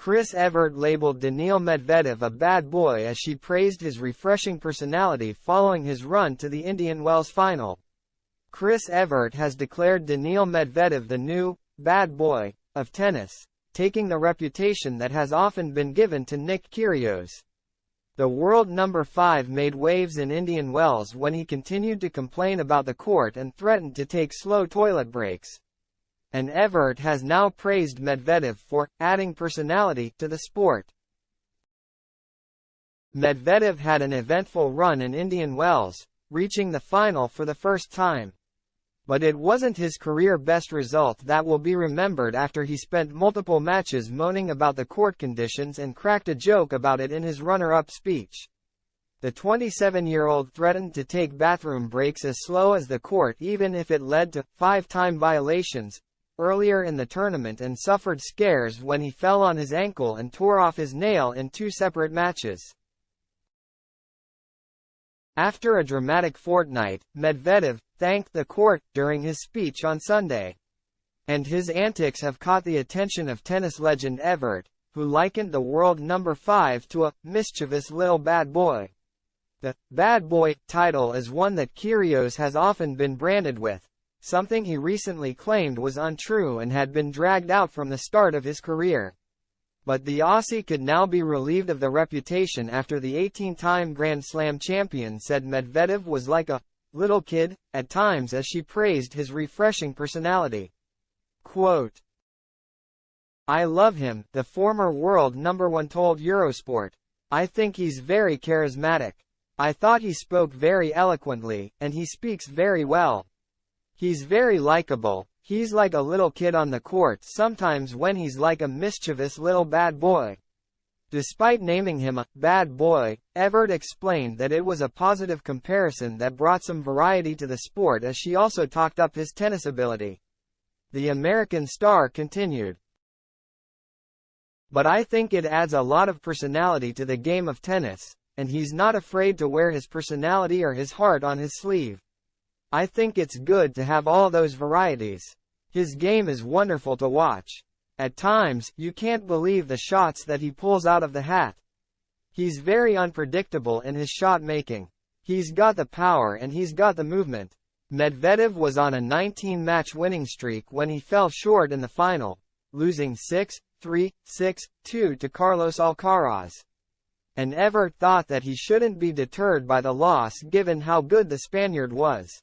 Chris Evert labeled Daniil Medvedev a bad boy as she praised his refreshing personality following his run to the Indian Wells final. Chris Evert has declared Daniil Medvedev the new bad boy of tennis, taking the reputation that has often been given to Nick Kyrgios. The world number 5 made waves in Indian Wells when he continued to complain about the court and threatened to take slow toilet breaks. And Evert has now praised Medvedev for adding personality to the sport. Medvedev had an eventful run in Indian Wells, reaching the final for the first time. But it wasn't his career best result that will be remembered after he spent multiple matches moaning about the court conditions and cracked a joke about it in his runner-up speech. The 27-year-old threatened to take bathroom breaks as slow as the court even if it led to 5-time violations earlier in the tournament, and suffered scares when he fell on his ankle and tore off his nail in 2 separate matches. After a dramatic fortnight, Medvedev thanked the court during his speech on Sunday. And his antics have caught the attention of tennis legend Evert, who likened the world number 5 to a mischievous little bad boy. The bad boy title is one that Kyrgios has often been branded with, something he recently claimed was untrue and had been dragged out from the start of his career. But the Aussie could now be relieved of the reputation after the 18-time Grand Slam champion said Medvedev was like a little kid at times as she praised his refreshing personality. Quote, "I love him," the former world number 1 told Eurosport. "I think he's very charismatic. I thought he spoke very eloquently, and he speaks very well. He's very likable. He's like a little kid on the court sometimes when he's like a mischievous little bad boy." Despite naming him a bad boy, Evert explained that it was a positive comparison that brought some variety to the sport as she also talked up his tennis ability. The American star continued, "But I think it adds a lot of personality to the game of tennis, and he's not afraid to wear his personality or his heart on his sleeve. I think it's good to have all those varieties. His game is wonderful to watch. At times, you can't believe the shots that he pulls out of the hat. He's very unpredictable in his shot making. He's got the power and he's got the movement." Medvedev was on a 19-match winning streak when he fell short in the final, losing 6-3, 6-2 to Carlos Alcaraz. And Evert thought that he shouldn't be deterred by the loss given how good the Spaniard was.